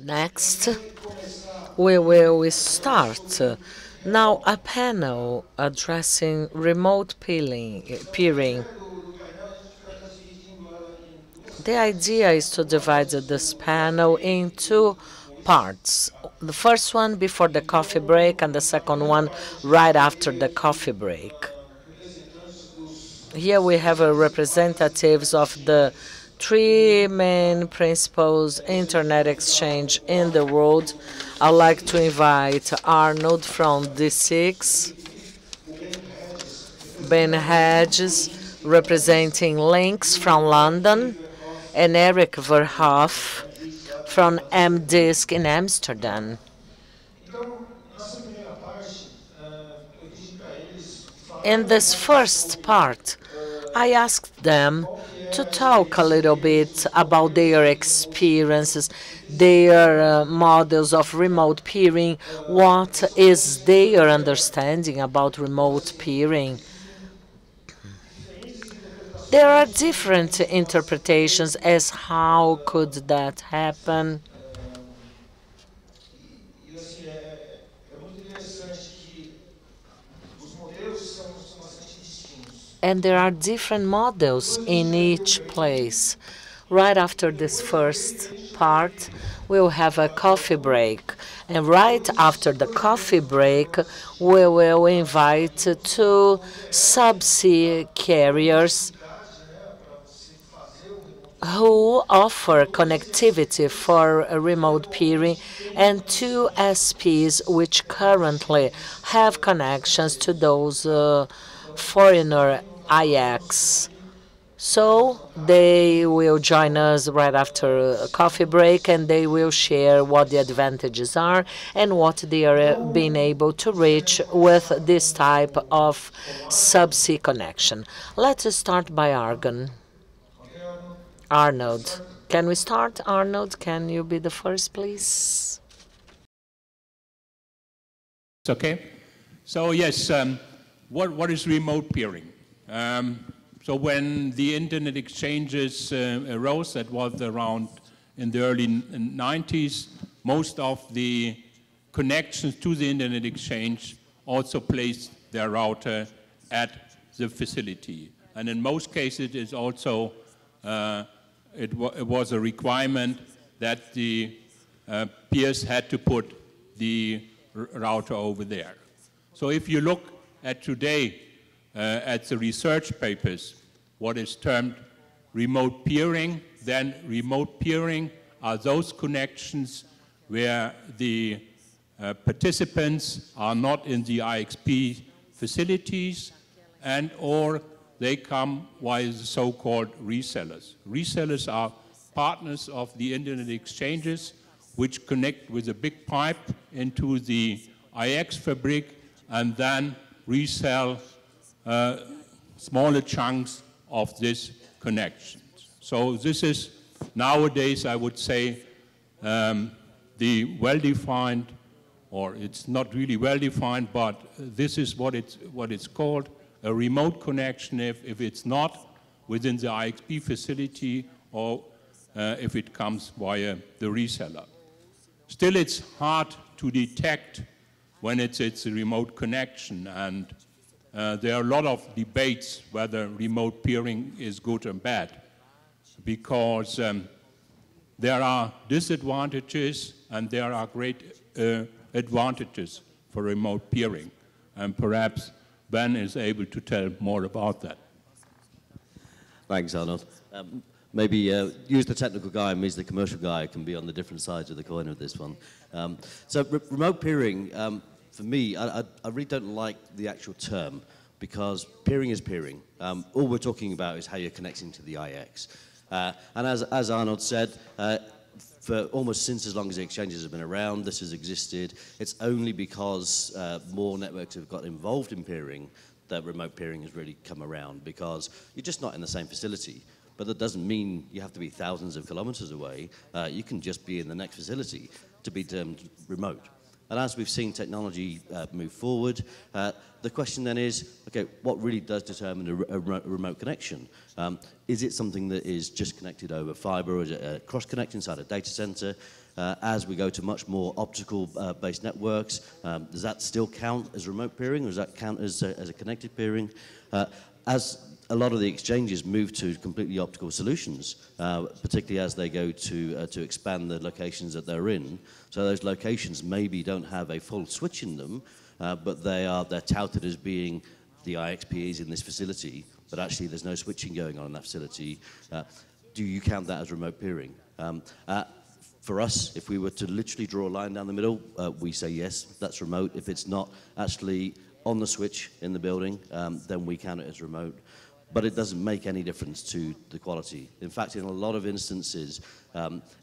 Next, we will start now a panel addressing remote peering. The idea is to divide this panel in two parts. The first one before the coffee break and the second one right after the coffee break. Here we have representatives of the three main principles internet exchange in the world. I'd like to invite Arnold from D6, Ben Hedges representing Links from London, and Eric Verhoef from MDisk in Amsterdam. In this first part, I asked them to talk a little bit about their experiences, their models of remote peering, what is their understanding about remote peering. There are different interpretations as how could that happen. And there are different models in each place. Right after this first part, we'll have a coffee break. And right after the coffee break, we will invite two subsea carriers who offer connectivity for remote peering, and two SPs which currently have connections to those foreigner IX. So they will join us right after a coffee break, and they will share what the advantages are and what they are being able to reach with this type of subsea connection. Let's start by Arnold. Can we start? Arnold, can you be the first, please? It's okay. So yes, what is remote peering? So when the internet exchanges arose, that was around in the early 90s, most of the connections to the internet exchange also placed their router at the facility. And in most cases, it's also it was a requirement that the peers had to put the router over there. So if you look at today at the research papers, what is termed remote peering, then remote peering are those connections where the participants are not in the IXP facilities and or they come via the so-called resellers. Resellers are partners of the internet exchanges which connect with a big pipe into the IX fabric and then resell smaller chunks of this connection. So this is nowadays, I would say, the well-defined, or it's not really well-defined, but this is what it's called, a remote connection if it's not within the IXP facility or if it comes via the reseller. Still, it's hard to detect when it's a remote connection, and there are a lot of debates whether remote peering is good or bad, because there are disadvantages and there are great advantages for remote peering, and perhaps Ben is able to tell more about that. Thanks, Arnold. Maybe use the technical guy means the commercial guy can be on the different sides of the coin of this one. So remote peering, for me, I really don't like the actual term because peering is peering. All we're talking about is how you're connecting to the IX. And as Arnold said, for almost since as long as the exchanges have been around, this has existed. It's only because more networks have got involved in peering that remote peering has really come around, because you're just not in the same facility. But that doesn't mean you have to be thousands of kilometers away. You can just be in the next facility to be termed remote. And as we've seen technology move forward, the question then is, okay, what really does determine a remote connection? Is it something that is just connected over fiber, or is it a cross-connect inside a data center? as we go to much more optical based networks, does that still count as remote peering, or does that count as a connected peering? As a lot of the exchanges move to completely optical solutions, particularly as they go to expand the locations that they're in. So those locations maybe don't have a full switch in them, but they're touted as being the IXPs in this facility, but actually there's no switching going on in that facility. Do you count that as remote peering? For us, if we were to literally draw a line down the middle, we say yes, that's remote. If it's not actually on the switch in the building, then we count it as remote. But it doesn't make any difference to the quality. In fact, in a lot of instances,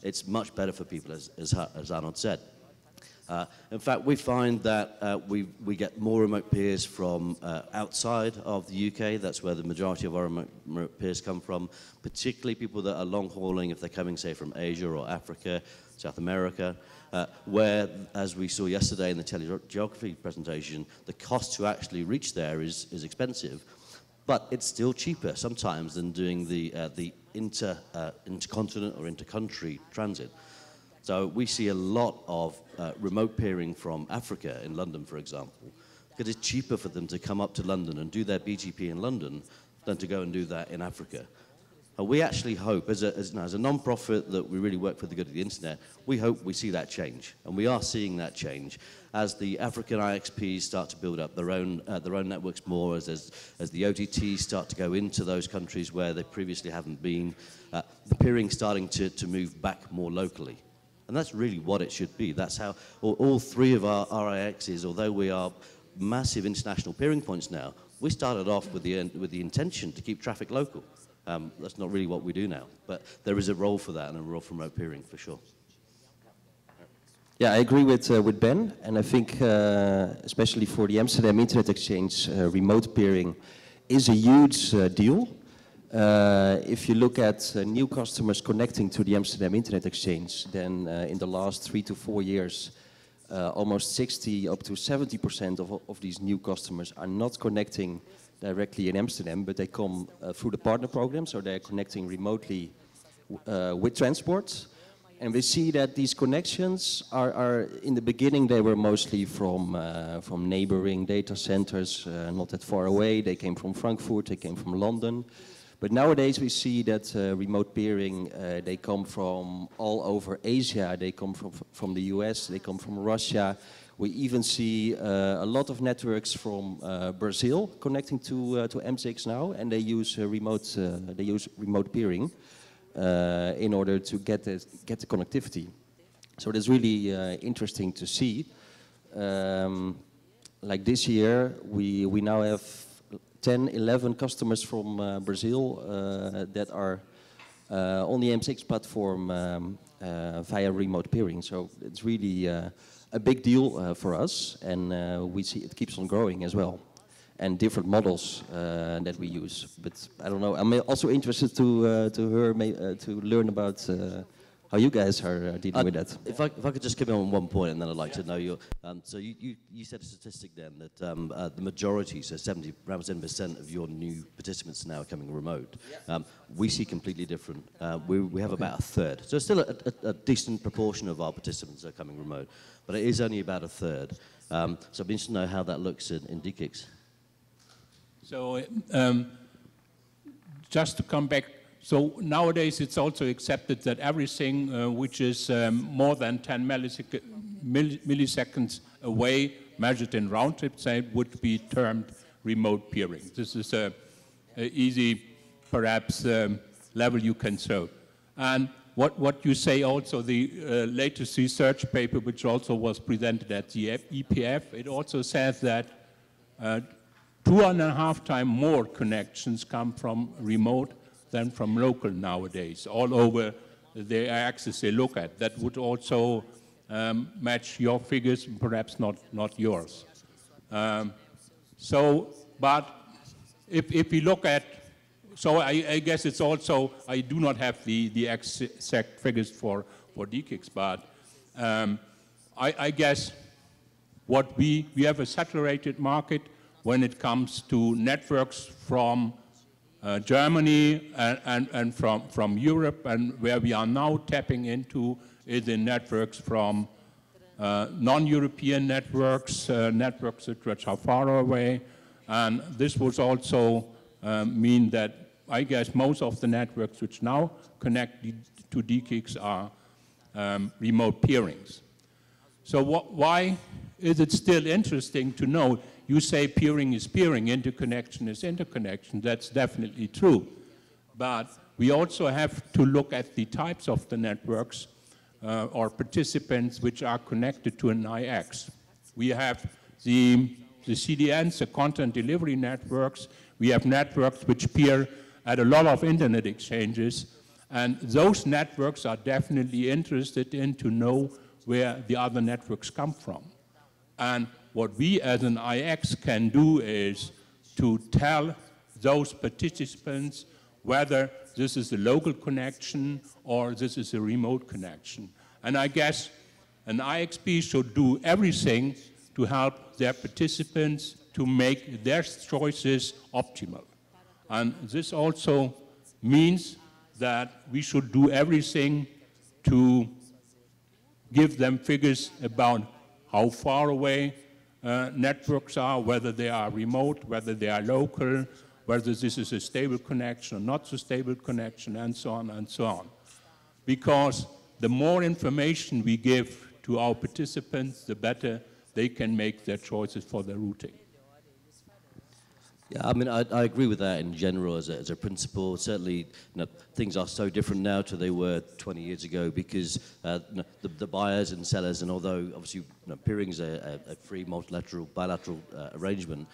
it's much better for people, as Arnold said. In fact, we find that we get more remote peers from outside of the UK. That's where the majority of our remote peers come from, particularly people that are long hauling if they're coming, say, from Asia or Africa, South America, where, as we saw yesterday in the telegeography presentation, the cost to actually reach there is expensive. But it's still cheaper sometimes than doing the intercontinent or intercountry transit. So we see a lot of remote peering from Africa in London, for example, because it's cheaper for them to come up to London and do their BGP in London than to go and do that in Africa. We actually hope, as a non-profit that we really work for the good of the internet, we hope we see that change, and we are seeing that change as the African IXPs start to build up their own networks more, as the OTTs start to go into those countries where they previously haven't been, the peering starting to move back more locally. And that's really what it should be. That's how all three of our IXs, although we are massive international peering points now, we started off with the intention to keep traffic local. That's not really what we do now, but there is a role for that and a role for remote peering for sure. Yeah, I agree with Ben, and I think especially for the Amsterdam Internet Exchange, remote peering is a huge deal. If you look at new customers connecting to the Amsterdam Internet Exchange, then in the last 3 to 4 years, almost 60 up to 70% of these new customers are not connecting directly in Amsterdam, but they come through the partner program, so they're connecting remotely with transport. And we see that these connections are in the beginning, they were mostly from neighboring data centers, not that far away. They came from Frankfurt, they came from London. But nowadays we see that remote peering, they come from all over Asia, they come from the US, they come from Russia. We even see a lot of networks from Brazil connecting to M6 now, and they use remote peering in order to get the connectivity. So it's really interesting to see. Like this year, we now have 10, 11 customers from Brazil that are on the M6 platform via remote peering. So it's really a big deal for us, and we see it keeps on growing as well, and different models that we use. But I don't know. I'm also interested to learn about how you guys are dealing with that. If I could just come in on one point, and then I'd like to know your. So you said a statistic then that the majority, so around 70% of your new participants now are coming remote. We see completely different. We have about a third. So still a decent proportion of our participants are coming remote, but it is only about a third. So I'd be interested to know how that looks in DKIX. So just to come back, so nowadays it's also accepted that everything which is more than 10 milliseconds away, measured in round trip time, would be termed remote peering. This is a easy, perhaps, level you can show. And what you say also, the latest research paper, which also was presented at the EPF, it also says that 2.5 times more connections come from remote than from local nowadays, all over the axis they look at. That would also match your figures, perhaps not yours. But if we look at, so I guess it's also, I do not have the exact figures for DKIX, but I guess what we have a saturated market when it comes to networks from Germany and from Europe, and where we are now tapping into is in networks from non-European networks, networks which are far away, and this would also mean that I guess most of the networks which now connect to DKICs are remote peerings. So why is it still interesting to know? You say peering is peering, interconnection is interconnection. That's definitely true. But we also have to look at the types of the networks or participants which are connected to an IX. We have the CDNs, the content delivery networks. We have networks which peer at a lot of internet exchanges. And those networks are definitely interested in to know where the other networks come from. And what we as an IX can do is to tell those participants whether this is a local connection or this is a remote connection. And I guess an IXP should do everything to help their participants to make their choices optimal. And this also means that we should do everything to give them figures about how far away networks are, whether they are remote, whether they are local, whether this is a stable connection or not so stable connection, and so on and so on. Because the more information we give to our participants, the better they can make their choices for their routing. Yeah, I mean, I agree with that in general as a principle. Certainly, things are so different now to they were 20 years ago because the buyers and sellers, and although obviously peering is a free multilateral, bilateral arrangement,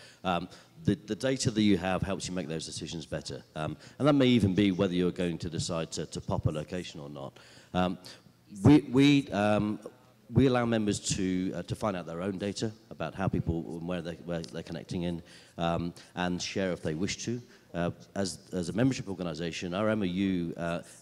the data that you have helps you make those decisions better. And that may even be whether you're going to decide to pop a location or not. We allow members to find out their own data about how people, where they're connecting in, and share if they wish to. As a membership organization, our MOU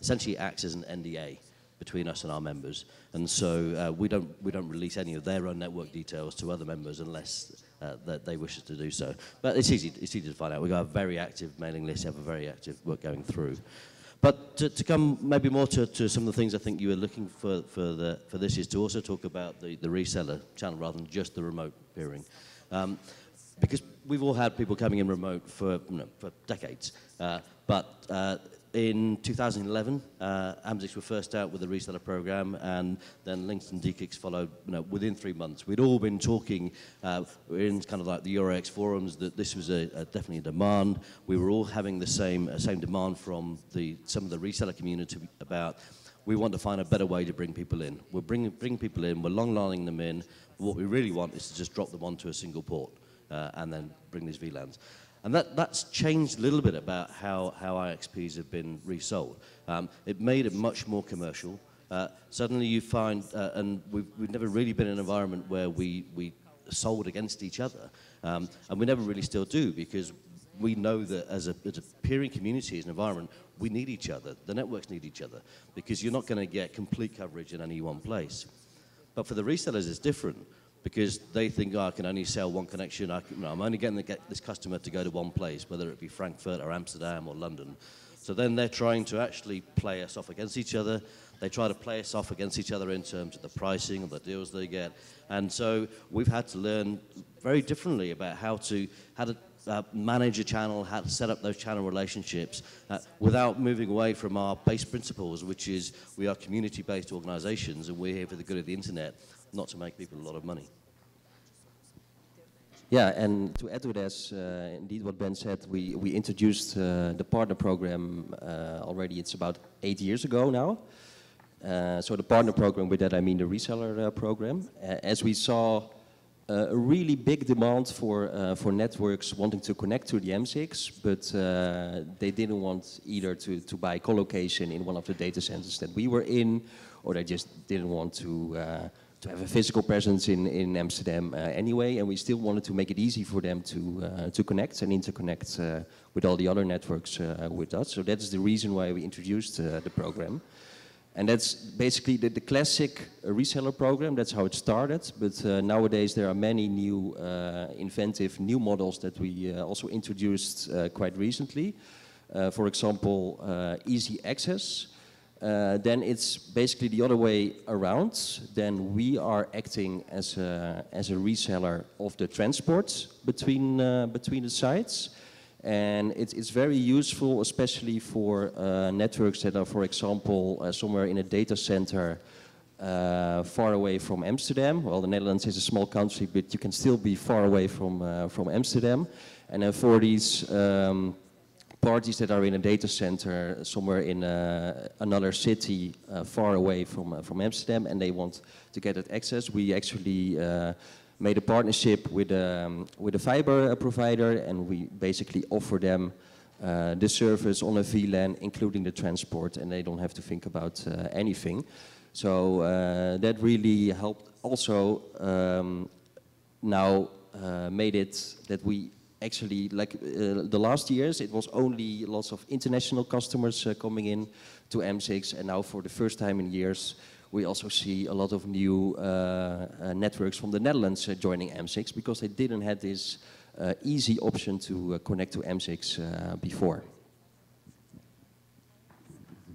essentially acts as an NDA between us and our members. And so we don't release any of their own network details to other members unless that they wish us to do so. But it's easy to find out. We've got a very active mailing list, have a very active work going through. But to come maybe more to some of the things I think you were looking for this is to also talk about the reseller channel rather than just the remote peering. Because we've all had people coming in remote for decades. But in 2011, AMSICs were first out with the reseller program, and then Links and DKICs followed within 3 months. We'd all been talking in kind of like the IX forums that this was definitely a demand. We were all having the same demand from some of the reseller community about we want to find a better way to bring people in. We're bringing people in, we're long lining them in. What we really want is to just drop them onto a single port and then bring these VLANs. And that's changed a little bit about how IXPs have been resold. It made it much more commercial. Suddenly you find, and we've never really been in an environment where we sold against each other. And we never really still do because we know that as a peering community, as an environment, we need each other. The networks need each other because you're not going to get complete coverage in any one place. But for the resellers, it's different. Because they think, I can only sell one connection. I'm only going to get this customer to go to one place, whether it be Frankfurt or Amsterdam or London. So then they're trying to actually play us off against each other. They try to play us off against each other in terms of the pricing of the deals they get. And so we've had to learn very differently about how to manage a channel, how to set up those channel relationships without moving away from our base principles, which is we are community-based organizations and we're here for the good of the internet, not to make people a lot of money. Yeah, and to add to this, indeed what Ben said, we introduced the partner program already, it's about 8 years ago now. So the partner program, with that I mean the reseller program. As we saw a really big demand for networks wanting to connect to the M6, but they didn't want either to buy co-location in one of the data centers that we were in, or they just didn't want to have a physical presence in Amsterdam anyway, and we still wanted to make it easy for them to connect and interconnect with all the other networks with us. So that's the reason why we introduced the program. And that's basically the classic reseller program. That's how it started. But nowadays there are many new, inventive new models that we also introduced quite recently. For example, easy access. then it's basically the other way around. Then we are acting as a reseller of the transport between the sites. And it's very useful, especially for networks that are, for example, somewhere in a data center far away from Amsterdam. Well, the Netherlands is a small country, but you can still be far away from Amsterdam. And then for these parties that are in a data center somewhere in another city far away from Amsterdam, and they want to get that access, we actually made a partnership with a fiber provider, and we basically offer them the service on a VLAN, including the transport, and they don't have to think about anything. So that really helped. Also, now made it that we actually, like the last years, it was only lots of international customers coming in to M6, and now for the first time in years, we also see a lot of new networks from the Netherlands joining M6, because they didn't have this easy option to connect to M6 before.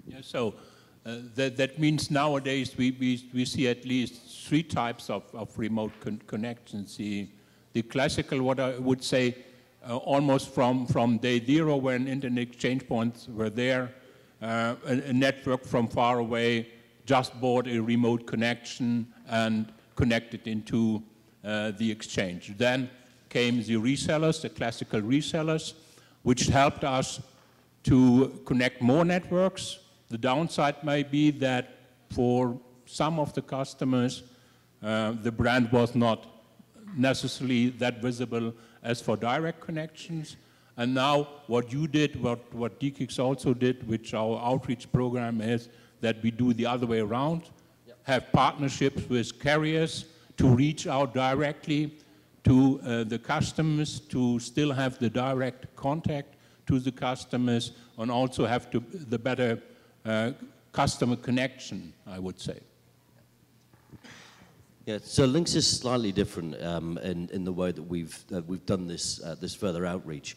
Yeah, so that means nowadays we see at least 3 types of remote connections. The classical, what I would say, almost from day zero, when internet exchange points were there, a network from far away just bought a remote connection and connected into the exchange. Then came the resellers, the classical resellers, which helped us to connect more networks. The downside may be that for some of the customers, the brand was not necessarily that visible as for direct connections. And now what you did, what DKIX also did, which our outreach program is, that we do the other way around, have partnerships with carriers to reach out directly to the customers, to still have the direct contact to the customers, and also have the better customer connection, I would say. Yeah, so Links is slightly different in the way that we've done this further outreach.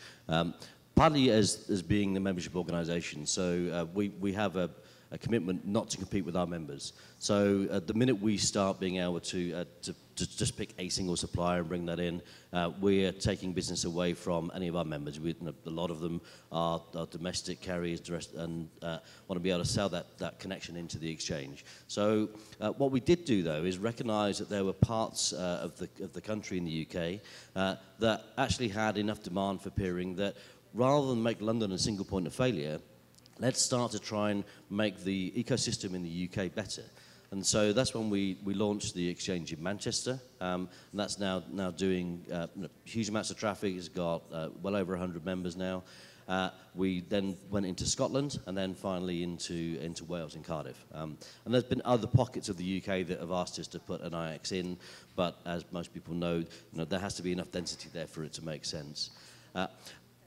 Partly as being the membership organisation, so we have a commitment not to compete with our members. So the minute we start being able to just pick a single supplier and bring that in, we're taking business away from any of our members. A lot of them are domestic carriers and want to be able to sell that connection into the exchange. So what we did do, though, is recognise that there were parts of the country in the UK that actually had enough demand for peering that rather than make London a single point of failure, let's start to try and make the ecosystem in the UK better. And so that's when we launched the exchange in Manchester, and that's now doing huge amounts of traffic. It's got well over 100 members now. We then went into Scotland, and then finally into Wales and Cardiff. And there's been other pockets of the UK that have asked us to put an IX in, but as most people know, there has to be enough density there for it to make sense.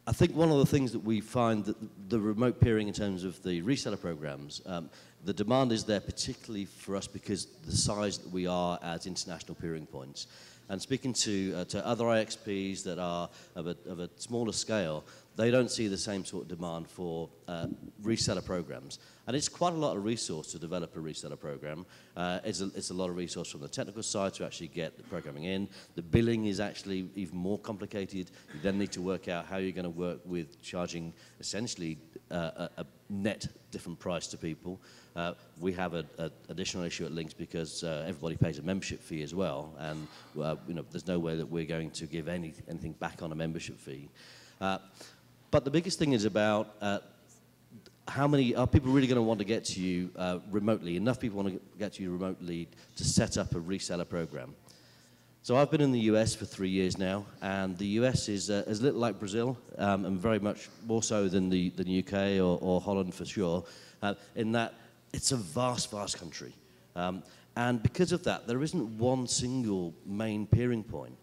I think one of the things that we find that the remote peering in terms of the reseller programs, the demand is there particularly for us because the size that we are as international peering points. And speaking to other IXPs that are of a smaller scale, they don't see the same sort of demand for reseller programs. And it's quite a lot of resource to develop a reseller program. It's a lot of resource from the technical side to actually get the programming in. The billing is actually even more complicated. You then need to work out how you're going to work with charging essentially a net different price to people. We have an additional issue at Links because everybody pays a membership fee as well, and there's no way that we're going to give anything back on a membership fee. But the biggest thing is about how many are people really going to want to get to you remotely? Enough people want to get to you remotely to set up a reseller program. So I've been in the US for 3 years now, and the US is a little like Brazil, and very much more so than the UK or Holland for sure, in that it's a vast, vast country. And because of that, there isn't one single main peering point.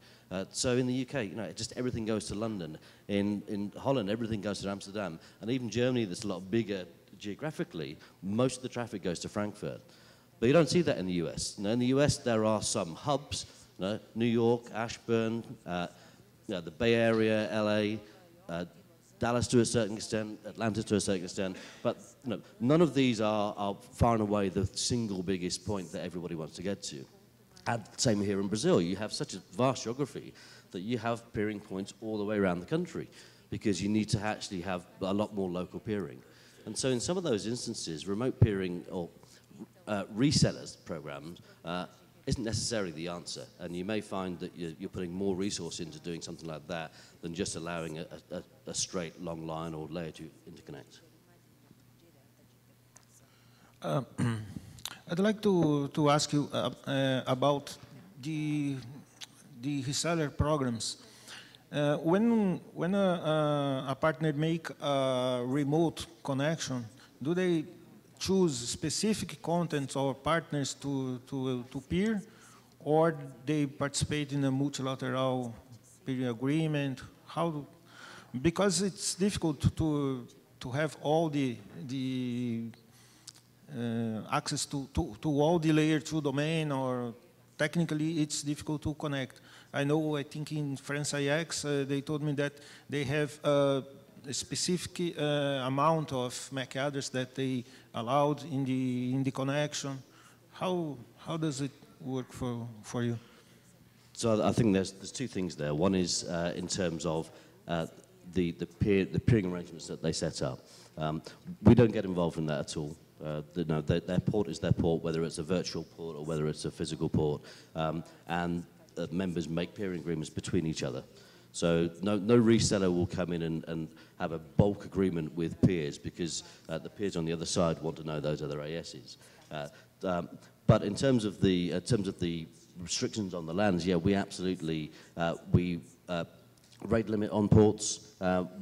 So in the UK, just everything goes to London. In Holland, everything goes to Amsterdam. And even Germany, that's a lot bigger geographically, most of the traffic goes to Frankfurt. But you don't see that in the US. In the US, there are some hubs, New York, Ashburn, the Bay Area, LA, Dallas to a certain extent, Atlanta to a certain extent, but none of these are far and away the single biggest point that everybody wants to get to. And same here in Brazil. You have such a vast geography that you have peering points all the way around the country because you need to actually have a lot more local peering. And so in some of those instances, remote peering or resellers programs isn't necessarily the answer. And you may find that you're putting more resource into doing something like that than just allowing a straight long line or layer to interconnect. I'd like to ask you about the reseller programs. When a partner make a remote connection, do they choose specific contents or partners to peer, or they participate in a multilateral peer agreement? How? Because it's difficult to have all the access to all the layer 2 domain, or technically it's difficult to connect. I think in France IX, they told me that they have a specific amount of MAC address that they allowed in the connection. How does it work for you? So I think there's two things there. One is in terms of the peering arrangements that they set up. We don't get involved in that at all. Their port is their port, whether it's a virtual port or whether it's a physical port, and members make peering agreements between each other. So no reseller will come in and have a bulk agreement with peers because the peers on the other side want to know those other ASs. But in terms of the restrictions on the lands, yeah, we absolutely rate limit on ports.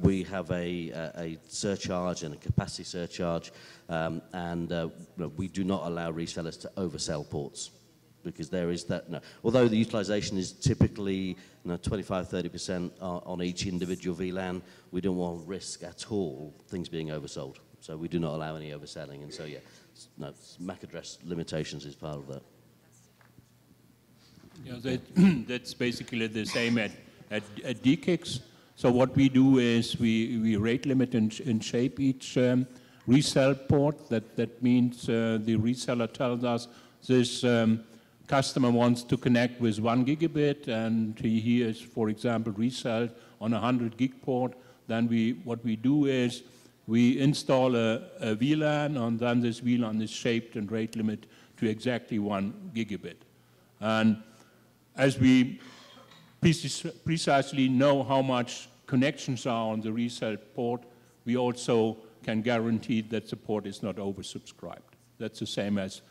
We have a surcharge and a capacity surcharge, and we do not allow resellers to oversell ports, because there is that. Although the utilization is typically 25–30% on each individual VLAN, we don't want to risk at all things being oversold. So we do not allow any overselling, and so yeah, MAC address limitations is part of that. Yeah, that's basically the same at DKIX. So what we do is we rate limit and shape each resell port. That means the reseller tells us this customer wants to connect with 1 gigabit, and he is, for example, reselled on a 100 gig port. Then what we do is we install a VLAN, and then this VLAN is shaped and rate limit to exactly 1 gigabit. And as we precisely know how much connections are on the resell port, we also can guarantee that the port is not oversubscribed. That's the same as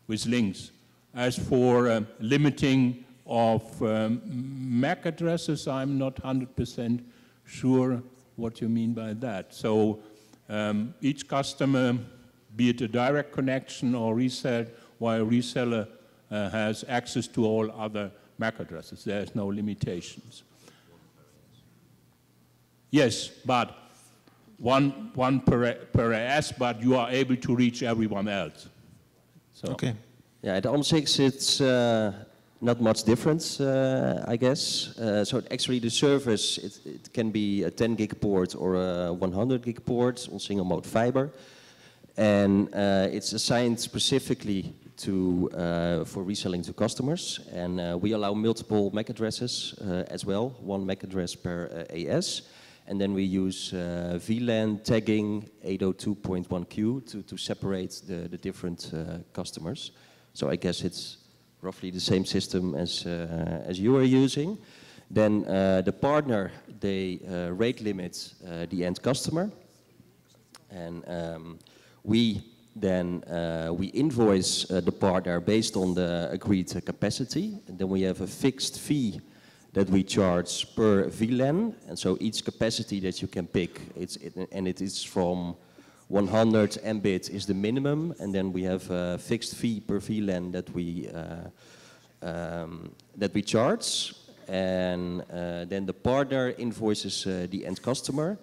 with links. As for limiting of MAC addresses, I'm not 100% sure what you mean by that. So each customer, be it a direct connection or resell, while a reseller has access to all other MAC addresses. There's no limitations. Yes, but one per AS, but you are able to reach everyone else. So. Okay. Yeah, at OM6 it's not much different, I guess. So actually the service, it can be a 10 gig port or a 100 gig port on single mode fiber. And it's assigned specifically for reselling to customers. And we allow multiple MAC addresses as well, 1 MAC address per AS. And then we use VLAN tagging 802.1q to separate the different customers. So I guess it's roughly the same system as you are using. Then the partner, they rate limit the end customer. And we invoice the partner based on the agreed capacity. And then we have a fixed fee that we charge per VLAN, and so each capacity that you can pick, it is from 100 Mbit is the minimum, and then we have a fixed fee per VLAN that we charge, and then the partner invoices the end customer,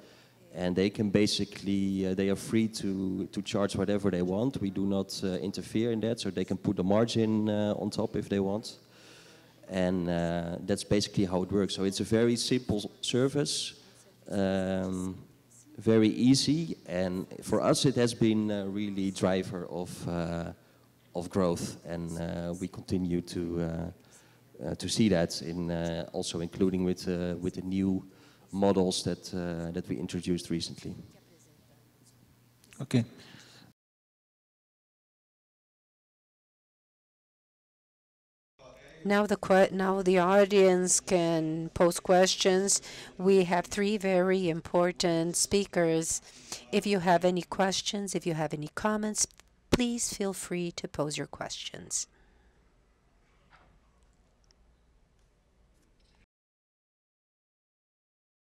and they can basically they are free to charge whatever they want. We do not interfere in that, so they can put a margin on top if they want. And that's basically how it works. So it's a very simple service very easy, and for us it has been a really driver of growth, and we continue to see that in also including with the new models that we introduced recently. Okay. Now the audience can pose questions. We have 3 very important speakers. If you have any questions, if you have any comments, please feel free to pose your questions.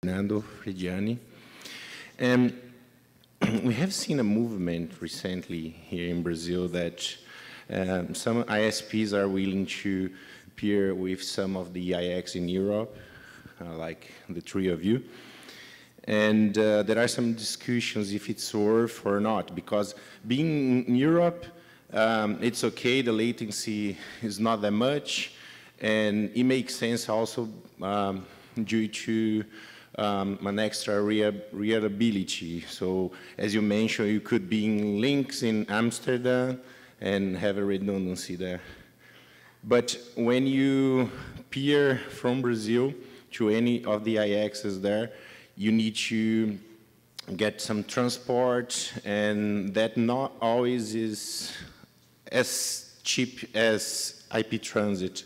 Fernando Frigiani. We have seen a movement recently here in Brazil that some ISPs are willing to peer with some of the IX in Europe, like the 3 of you. And there are some discussions if it's worth or not, because being in Europe, it's okay, the latency is not that much, and it makes sense also due to an extra reliability. So as you mentioned, you could be in links in Amsterdam and have a redundancy there. But when you peer from Brazil to any of the IXs there, you need to get some transport, and that not always is as cheap as IP transit.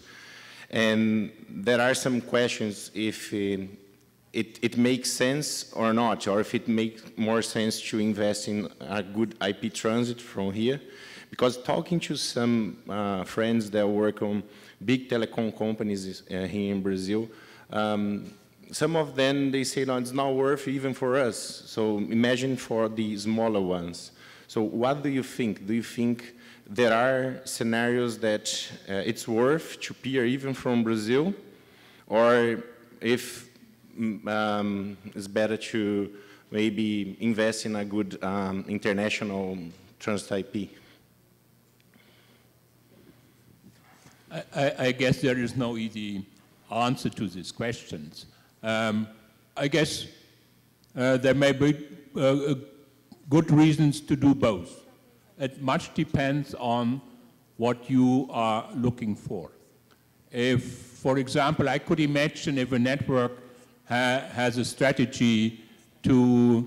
And there are some questions if it makes sense or not, or if it makes more sense to invest in a good IP transit from here. Because talking to some friends that work on big telecom companies here in Brazil, some of them, they say, no, it's not worth even for us. So imagine for the smaller ones. So what do you think? Do you think there are scenarios that it's worth to peer even from Brazil? Or if it's better to maybe invest in a good international transit IP? I guess there is no easy answer to these questions. I guess there may be good reasons to do both. It much depends on what you are looking for. If, for example, I could imagine if a network has a strategy to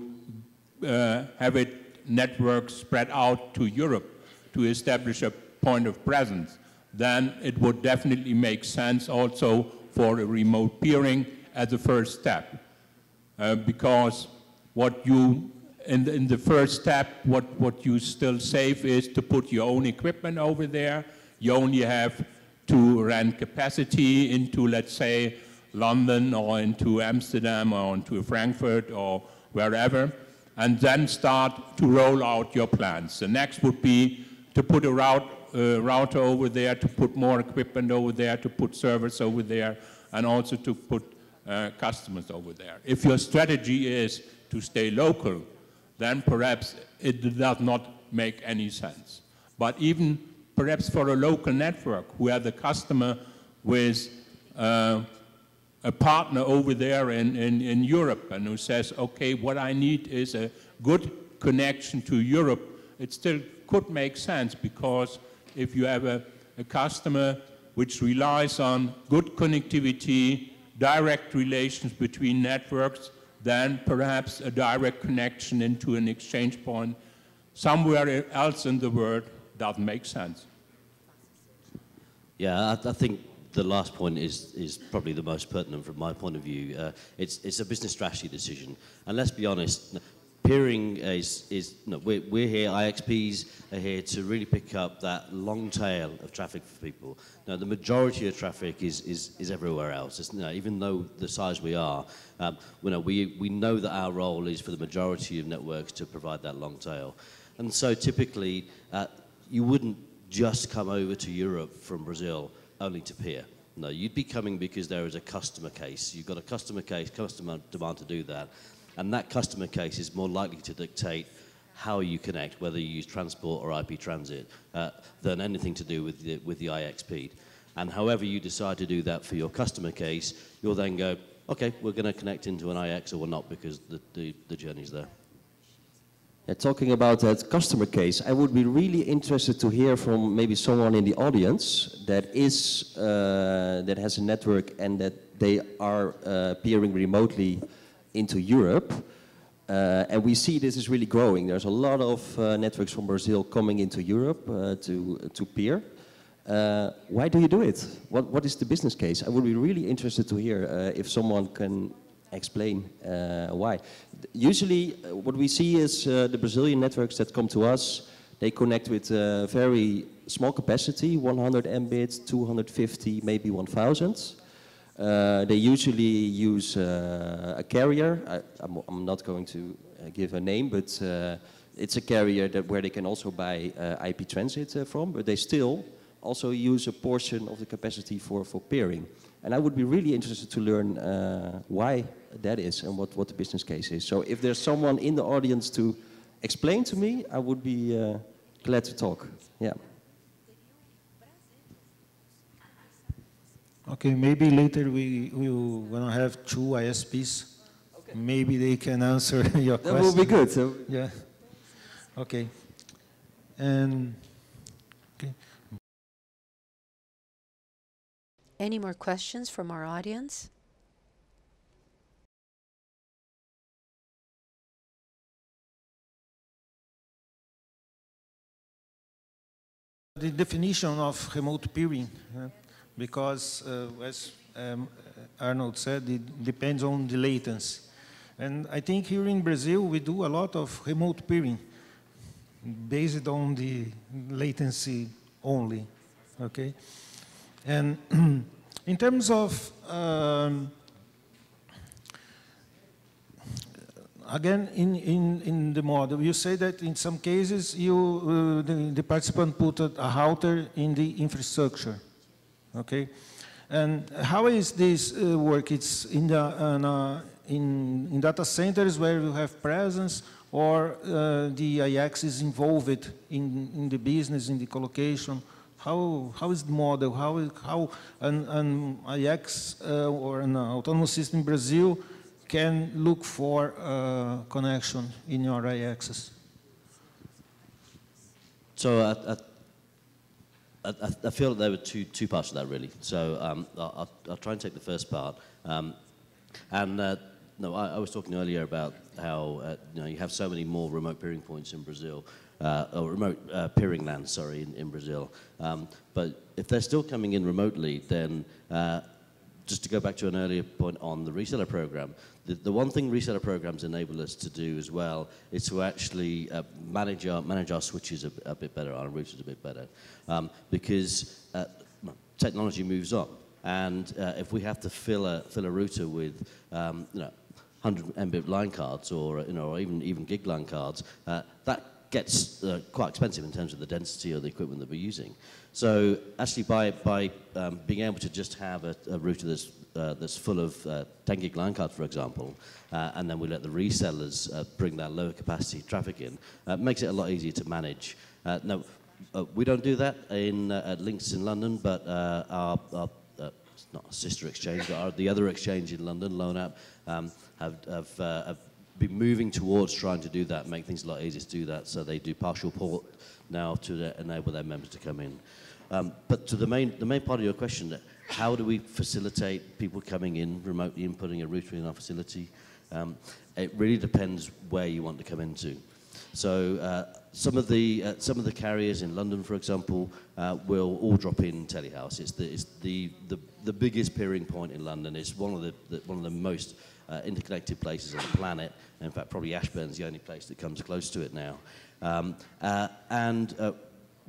have its network spread out to Europe to establish a point of presence, then it would definitely make sense also for a remote peering as a first step. Because what you, in the first step, what you still save is to put your own equipment over there. You only have to rent capacity into, let's say, London or into Amsterdam or into Frankfurt or wherever, and then start to roll out your plans. The next would be to put a router over there, to put more equipment over there, to put servers over there, and also to put customers over there. If your strategy is to stay local, then perhaps it does not make any sense. But even perhaps for a local network where the customer with a partner over there in Europe and who says, okay, what I need is a good connection to Europe, it still could make sense, because if you have a customer which relies on good connectivity, direct relations between networks, then perhaps a direct connection into an exchange point somewhere else in the world doesn't make sense. Yeah, I think the last point is probably the most pertinent from my point of view. It's a business strategy decision. And let's be honest, peering we're here, IXPs are here to really pick up that long tail of traffic for people. Now, the majority of traffic is everywhere else. It's, even though the size we are, we know that our role is for the majority of networks to provide that long tail. And so typically, you wouldn't just come over to Europe from Brazil only to peer. No, you'd be coming because there is a customer case. You've got a customer case, customer demand to do that. And that customer case is more likely to dictate how you connect, whether you use transport or IP transit, than anything to do with the IXP. And however you decide to do that for your customer case, you'll then go, okay, we're going to connect into an IX or we're not because the journey's there. Talking about that customer case, I would be really interested to hear from maybe someone in the audience that is that has a network and that they are peering remotely into Europe. And we see this is really growing. There's a lot of networks from Brazil coming into Europe to peer. Why do you do it? What is the business case? I would be really interested to hear if someone can explain why. Usually what we see is the Brazilian networks that come to us, they connect with very small capacity, 100 Mbits, 250, maybe 1000. They usually use a carrier. I'm not going to give a name, but it's a carrier where they can also buy IP transit from, but they still also use a portion of the capacity for peering. And I would be really interested to learn why that is and what the business case is. So if there's someone in the audience to explain to me, I would be glad to talk. Yeah. Okay, maybe later we're going to have two ISPs. Okay. Maybe they can answer your question. That will be good. So. Yeah. Okay. And okay. Any more questions from our audience? The definition of remote peering, because as Arnold said, it depends on the latency. And I think here in Brazil, we do a lot of remote peering based on the latency only, okay? And in terms of, again, in the model, you say that in some cases, the participant put a router in the infrastructure, okay? And how is this work? It's in data centers where you have presence, or the IX is involved in the business, in the collocation? How is the model? How an IX or an autonomous system in Brazil can look for connection in your IXs? So I feel that there were two parts of that really. So I'll try and take the first part. No, I was talking earlier about how you have so many more remote peering points in Brazil, or remote peering lands, sorry, in Brazil. But if they're still coming in remotely, then just to go back to an earlier point on the reseller program, the one thing reseller programs enable us to do as well is to actually manage our switches a bit better, our routers a bit better, because technology moves on, and if we have to fill a router with 100 Mbit line cards or even gig line cards, that gets quite expensive in terms of the density of the equipment that we're using. So actually by being able to just have a router that's full of 10 gig line cards, for example, and then we let the resellers bring that lower capacity traffic in, makes it a lot easier to manage. No, we don't do that at Links in London, but our it's not a sister exchange, but the other exchange in London, LoanApp, have been moving towards trying to do that, make things a lot easier to do that. So they do partial port now to enable their members to come in. But to the main part of your question, how do we facilitate people coming in remotely and putting a router in our facility? It really depends where you want to come into. So some of the carriers in London, for example, will all drop in telehouse. It's the biggest peering point in London. It's one of the most interconnected places on the planet. In fact, probably Ashburn's the only place that comes close to it now.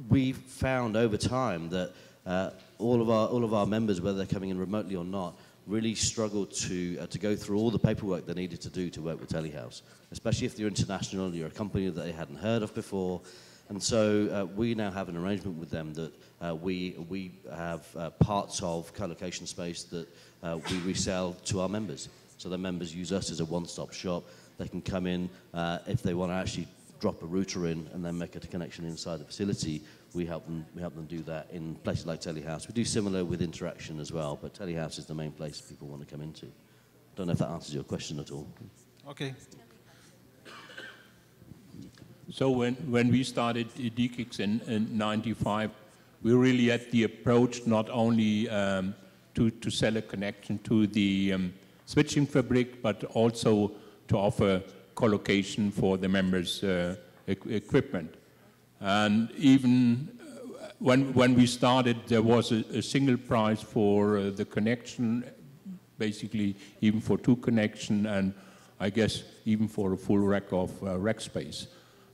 We found over time that all of our members, whether they're coming in remotely or not, really struggled to go through all the paperwork they needed to do to work with telehouse, especially if you're international, you're a company that they hadn't heard of before. And so we now have an arrangement with them that we have parts of co-location space that we resell to our members. So the members use us as a one-stop shop. They can come in if they want to actually drop a router in and then make a connection inside the facility. We help them do that in places like telehouse. We do similar with interaction as well, but telehouse is the main place people want to come into. don't know if that answers your question at all. Okay. So when we started DKIX in 95, we really had the approach not only to sell a connection to the switching fabric, but also to offer collocation for the members' equipment. And even when we started, there was a single price for the connection, basically even for 2 connection, and I guess even for a full rack of rack space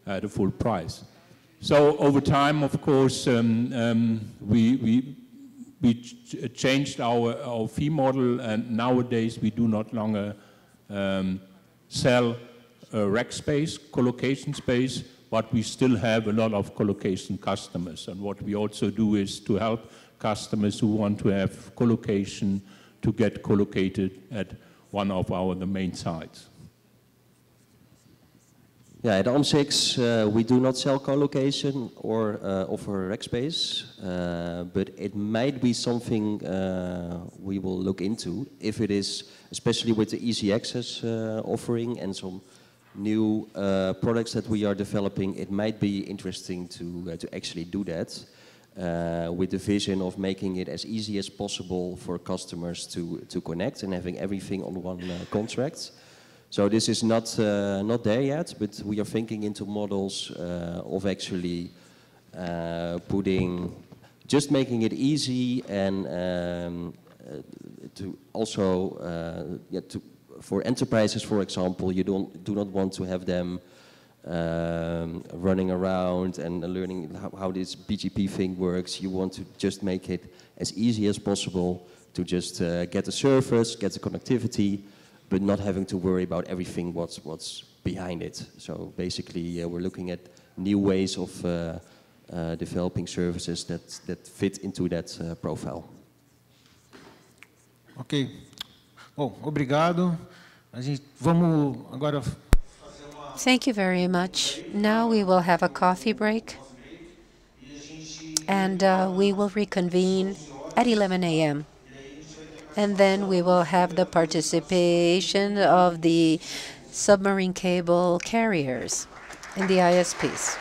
at a full price. So over time, of course, we changed our fee model, and nowadays we do not longer sell rack space, collocation space, but we still have a lot of collocation customers. And what we also do is to help customers who want to have collocation to get collocated at one of the main sites. Yeah, at OMSIX, we do not sell co-location or offer rack space, but it might be something we will look into if it is, especially with the easy access offering and some new products that we are developing. It might be interesting to actually do that with the vision of making it as easy as possible for customers to connect and having everything on one contract. So this is not there yet, but we are thinking into models of actually just making it easy and to also for enterprises, for example, you do not want to have them running around and learning how this BGP thing works. You want to just make it as easy as possible to just get the service, get the connectivity, but not having to worry about everything what's behind it. So basically, we're looking at new ways of developing services that fit into that profile. Ok. Bom, obrigado. A gente vamos agora. Thank you very much. Now we will have a coffee break, and we will reconvene at 11 a.m. And then we will have the participation of the submarine cable carriers and the ISPs.